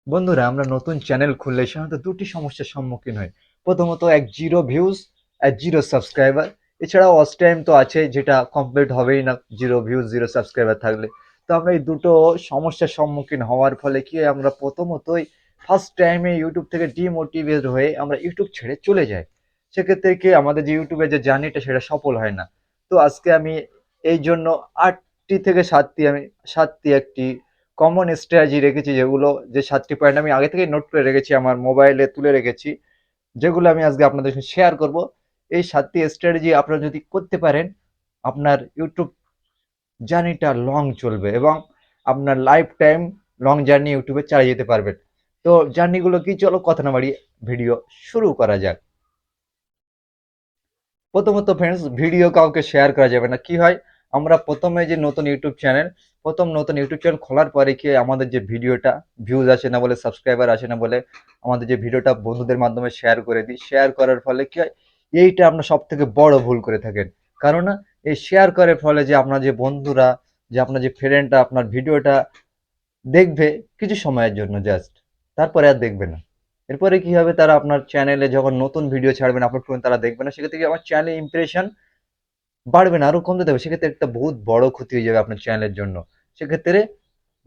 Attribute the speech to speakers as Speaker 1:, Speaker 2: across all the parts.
Speaker 1: বন্ধুরা, আমরা নতুন চ্যানেল খুললে সাধারণত দুটি সমস্যার সম্মুখীন হই। প্রথমত, এক জিরো ভিউজ আর জিরো সাবস্ক্রাইবার। এছাড়াও ওয়াচ টাইম তো আছে, যেটা কমপ্লিট হবেই না জিরো ভিউজ জিরো সাবস্ক্রাইবার থাকলে। তো আমরা এই দুটো সমস্যার সম্মুখীন হওয়ার ফলে কি হয়, আমরা প্রথমতই ফার্স্ট টাইমে ইউটিউব থেকে ডিমোটিভেট হয়ে আমরা ইউটিউব ছেড়ে চলে যাই। সেক্ষেত্রে কি আমাদের যে ইউটিউবের যে জার্নিটা সেটা সফল হয় না। তো আজকে আমি এই জন্য ৮টি থেকে ৭টি একটি কমন স্ট্র্যাটেজি রেখেছি, যেগুলো যে ৭টি পয়েন্ট আমি আগে থেকেই নোট করে রেখেছি, আমার মোবাইলে তুলে রেখেছি, যেগুলো আমি আজকে আপনাদের সাথে শেয়ার করব। এই ৭টি স্ট্র্যাটেজি আপনারা যদি করতে পারেন, আপনার ইউটিউব জার্নিটা লং চলবে এবং আপনার লাইফ টাইম লং জার্নি ইউটিউবে চালিয়ে যেতে পারবেন। তো জার্নিগুলো কি, চলো কথা না বাড়িয়ে ভিডিও শুরু করা যাক। প্রথমত ফ্রেন্ডস, ভিডিও কাউকে শেয়ার করা যাবে না। কি হয়, আমরা প্রথমে যে নতুন ইউটিউব চ্যানেল খোলার পরে কি আমাদের যে ভিডিওটা ভিউজ আসে না বলে, সাবস্ক্রাইবার আসে না বলে, আমাদের যে ভিডিওটা বন্ধুদের মাধ্যমে শেয়ার করে দিই, শেয়ার করার ফলে কি হয়, এইটা আমরা সব থেকে বড় ভুল করে থাকেন। কারণ এই শেয়ার করার ফলে যে আপনার যে বন্ধুরা, যে আপনার যে ফ্রেন্ডরা আপনার ভিডিওটা দেখবে কিছু সময়ের জন্য জাস্ট, তারপরে আর দেখবে না। এরপরে কি হবে, তারা আপনার চ্যানেলে যখন নতুন ভিডিও ছাড়বেন আপলোড করবেন, তারা দেখবে না। সেক্ষেত্রে কি আমার চ্যানেলে ইমপ্রেশন বাড়বে না, আরো কমতে দেবে। সেক্ষেত্রে একটা বহুত বড় ক্ষতি হয়ে যাবে আপনার চ্যানেলের জন্য। সেক্ষেত্রে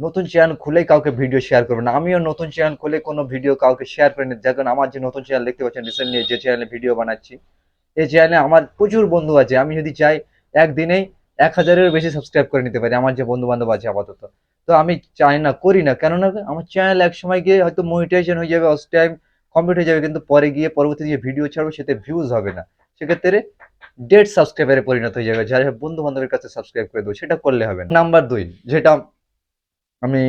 Speaker 1: নতুন চ্যানেল খুলেই কাউকে ভিডিও শেয়ার করবেন না। আমিও নতুন চ্যানেল খুলে কোনো ভিডিও কাউকে শেয়ার করিনি। যার কারণে আমার যে নতুন চ্যানেল দেখতে পাচ্ছেন রিসেন্টলি যে চ্যানেলে ভিডিও বানাচ্ছি, এই চ্যানেলে আমার প্রচুর বন্ধু আছে। আমি যদি চাই একদিনেই ১,০০০-এরও বেশি সাবস্ক্রাইব করে নিতে পারি, আমার যে বন্ধু বান্ধব আছে আপাতত। তো আমি চাই না, করি না, কেননা আমার চ্যানেল এক সময় গিয়ে হয়তো মনিটাইজেশন হয়ে যাবে, ওয়াচ টাইম কমপ্লিট হয়ে যাবে, কিন্তু পরে গিয়ে পরবর্তী যে ভিডিও ছাড়বো সেতে ভিউজ হবে না। সেক্ষেত্রে ডেড সাবস্ক্রাইবারে পরিণত হয়ে যাবে, যারা বন্ধু বান্ধবের কাছে সাবস্ক্রাইব করে দেবো, সেটা করলে হবে না। নাম্বার ২, যেটা আমি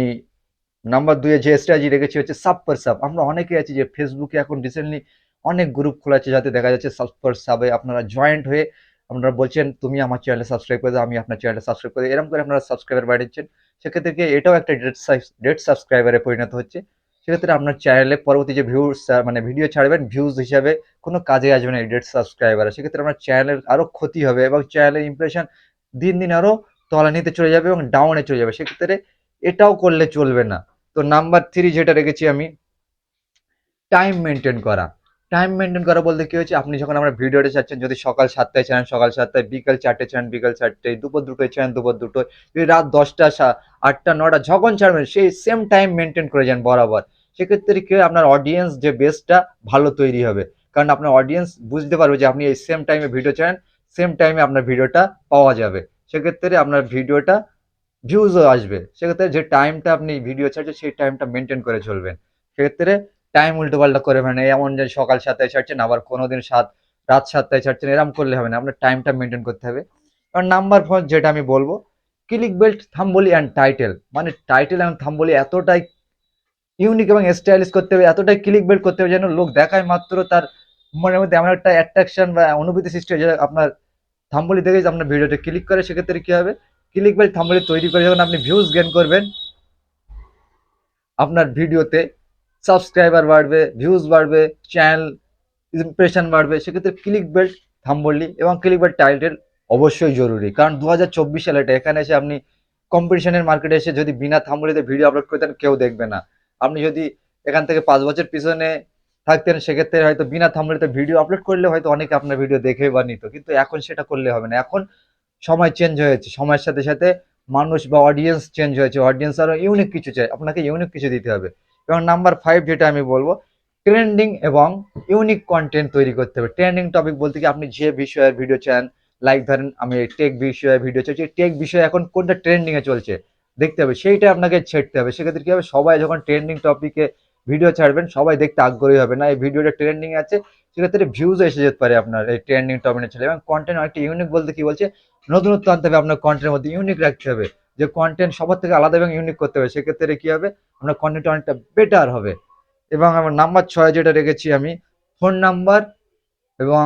Speaker 1: নাম্বার ২ এ যে স্ট্র্যাটেজি রেখেছি হচ্ছে সাব ফর সাব। আমরা অনেকে আছি যে ফেসবুকে এখন রিসেন্টলি অনেক গ্রুপ খোলা আছে, যাতে দেখা যাচ্ছে সাব ফর সাবে আপনারা জয়েন্ট হয়ে আপনারা বলছেন তুমি আমার চ্যানেলে সাবস্ক্রাইব করে দাও, আমি আপনার চ্যানেলে সাবস্ক্রাইব করে দিই। এরকম করে আপনারা সাবস্ক্রাইবার বাড়িয়েছেন। সেক্ষেত্রে কি এটাও একটা ডেড সাবস্ক্রাইবারে পরিণত হচ্ছে। সেক্ষেত্রে আপনার চ্যানেলে পরবর্তী যে ভিউজ মানে ভিডিও ছাড়বেন, ভিউজ হিসাবে কোনো কাজে আসবে না এই ডেড সাবস্ক্রাইবার। সেক্ষেত্রে আপনার চ্যানেলের আরো ক্ষতি হবে এবং চ্যানেলের ইমপ্রেশন দিন দিন আরো তলানিতে চলে যাবে এবং ডাউনে চলে যাবে। সেক্ষেত্রে এটাও করলে চলবে না। তো নাম্বার 3 যেটা রেখেছি আমি, টাইম মেনটেন করা। টাইম মেনটেন করা বলতে কি হচ্ছে, আপনি যখন আমরা ভিডিওটা চাচ্ছেন, যদি সকাল ৭টায় ছাড়েন সকাল ৭টায়, বিকাল ৪টায় ছাড়েন বিকাল ৪টায়, দুপুর ২টোয় ছাড়েন দুপুর ২টোয়, যদি রাত ১০টা ৮টা ৯টা যখন ছাড়বেন সেই সেম টাইম মেনটেন করে যান বরাবর। সেক্ষেত্রে কি হয়, আপনার অডিয়েন্স যে বেসটা ভালো তৈরি হবে। কারণ আপনার অডিয়েন্স বুঝতে পারবে যে আপনি এই সেম টাইমে ভিডিও ছাড়েন, সেম টাইমে আপনার ভিডিওটা পাওয়া যাবে। সেক্ষেত্রে আপনার ভিডিওটা ভিউজও আসবে। সেক্ষেত্রে যে টাইমটা আপনি ভিডিও ছাড়ছেন সেই টাইমটা মেনটেন করে চলবেন। সেক্ষেত্রে টাইম উল্টোপাল্টা করে মানে এমন যে সকাল ৭টায় ছাড়ছেন আবার কোনোদিন রাত ৭টায় ছাড়ছেন, এরকম করলে হবে না। আপনার টাইমটা মেনটেন করতে হবে। আর নাম্বার 4 যেটা আমি বলবো, ক্লিক বেল্ট থাম্বলি অ্যান্ড টাইটেল। মানে টাইটেল এবং থাম্বলি এতটাই ইউনিক এবং স্টাইলিশ করতে হবে, এতটাই ক্লিক বেল্ট করতে হবে যেন লোক দেখায় মাত্র তার মনের মধ্যে এমন একটা অ্যাট্রাকশন বা অনুভূতি সৃষ্টি হয় যে আপনার থাম্বলি দেখে যে আপনার ভিডিওটা ক্লিক করে। সেক্ষেত্রে কি হবে, ক্লিক বেল্ট থাম্বলি তৈরি করে যখন আপনি ভিউজ গেইন করবেন, আপনার ভিডিওতে সাবস্ক্রাইবার বাড়বে, ভিউজ বাড়বে, চ্যানেল ইমপ্রেশন বাড়বে। সেক্ষেত্রে ক্লিক বেল্ট থাম্বলি এবং ক্লিক বেল্ট টাইটেল অবশ্যই জরুরি। কারণ ২০২৪ সালে এটা, এখানে এসে আপনি কম্পিটিশনের মার্কেটে এসে যদি বিনা থাম্বলিতে ভিডিও আপলোড করতেন, কেউ দেখবে না। আপনি যদি এখান থেকে ৫ বছর পিছনে থাকতেন, সেক্ষেত্রে হয়তো বিনা থাম্বলিতে ভিডিও আপলোড করলে হয়তো অনেকে আপনার ভিডিও দেখে বা নিত, কিন্তু এখন সেটা করলে হবে না। এখন সময় চেঞ্জ হয়েছে, সময়ের সাথে সাথে মানুষ বা অডিয়েন্স চেঞ্জ হয়েছে, অডিয়েন্স আরো ইউনিক কিছু চায়, আপনাকে ইউনিক কিছু দিতে হবে। এবং নাম্বার 5 যেটা আমি বলবো, ট্রেন্ডিং এবং ইউনিক কন্টেন্ট তৈরি করতে হবে। ট্রেন্ডিং টপিক বলতে কি, আপনি যে বিষয়ের ভিডিও চান, লাইক ধরেন আমি টেক বিষয়ে ভিডিও চাইছি, টেক বিষয়ে এখন কোনটা ট্রেন্ডিং এ চলছে দেখতে হবে, সেইটা আপনাকে ছেড়তে হবে। সেক্ষেত্রে কি হবে, সবাই যখন ট্রেন্ডিং টপিকে ভিডিও ছাড়বেন সবাই দেখতে আগ্রহী হবে না, এই ভিডিওটা ট্রেন্ডিং আছে। সেক্ষেত্রে ভিউজ এসে যেতে পারে আপনার এই ট্রেন্ডিং টপিকে ছেড়ে। এবং কন্টেন্ট অনেকটা ইউনিক বলতে কি বলছে, নতুনত্ব আনতে হবে, আপনার কন্টেন্টের মধ্যে ইউনিক রাখতে হবে, যে কন্টেন্ট সবার থেকে আলাদা এবং ইউনিক করতে হবে। সেক্ষেত্রে কি হবে, আপনার কন্টেন্ট অনেকটা বেটার হবে। এবং আমার নাম্বার ৬ যেটা রেখেছি আমি, ফোন নাম্বার এবং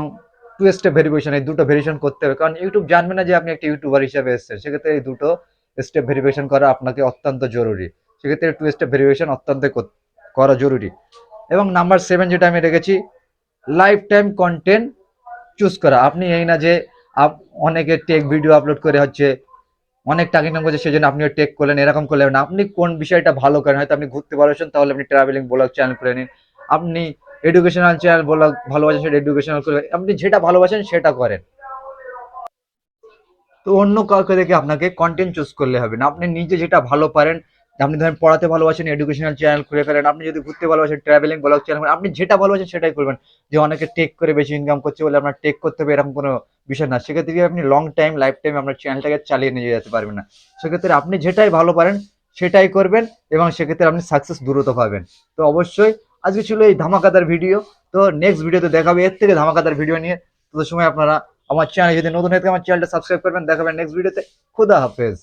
Speaker 1: টু স্টেপ ভেরিফিকেশন, এই দুটো ভেরিফিকেশন করতে হবে। কারণ ইউটিউব জানবে না যে আপনি একটা ইউটিউবার হিসেবে এসেছেন। সেক্ষেত্রে এই দুটো স্টেপ ভেরিফিকেশন করা আপনাকে অত্যন্ত জরুরি। সেক্ষেত্রে টু স্টেপ ভেরিফিকেশন অত্যন্ত করা জরুরি। এবং নাম্বার 7 যেটা আমি রেখেছি, লাইফ টাইম কন্টেন্ট চুজ করা। আপনি এই না যে অনেকে টেক ভিডিও আপলোড করে হচ্ছে অনেক টাকা ইনকাম করছে সেজন্য আপনিও টেক করলেন, এরকম করলেন না। আপনি কোন বিষয়টা ভালো করেন, হয়তো আপনি ঘুরতে ভালোবাসেন তাহলে আপনি ট্রাভেলিং ব্লগ চ্যানেল করে নিন। আপনি এডুকেশনাল চ্যানেল ব্লগ ভালোবাসেন সেটা এডুকেশনাল করে, আপনি যেটা ভালোবাসেন সেটা করেন। তো অন্য কাউকে দেখে আপনাকে কন্টেন্ট চুজ করলে হবে না, আপনি নিজে যেটা ভালো পারেন। আপনি ধরেন পড়াতে ভালোবাসেন, এডুকেশনাল চ্যানেল খুলে ফেলেন। আপনি যদি ঘুরতে ভালোবাসেন, ট্রাভেলিং ব্লগ চ্যানেল, আপনি যেটা ভালোবাসেন সেটাই করবেন। যে অনেকে টেক করে বেশি ইনকাম করছে বলে আপনার টেক করতে হবে এরকম কোনো বিষয় না। সেক্ষেত্রে কি আপনি লং টাইম লাইফ টাইম আপনার চ্যানেলটাকে চালিয়ে নিয়ে যেতে পারবেন না। সেক্ষেত্রে আপনি যেটাই ভালো পারেন সেটাই করবেন, এবং সেক্ষেত্রে আপনি সাকসেস দ্রুত পাবেন। তো অবশ্যই আজকে ছিল এই ধামাকাদার ভিডিও। তো নেক্সট ভিডিওতে দেখাবে এর থেকে ধামাকাদার ভিডিও নিয়ে। তো সময় আপনারা আমার চ্যানেল যদি নতুন হয়ে থাকে আমার চ্যানেলটা সাবস্ক্রাইব করবেন। দেখাবেন নেক্সট ভিডিওতে। খুদা হাফেজ।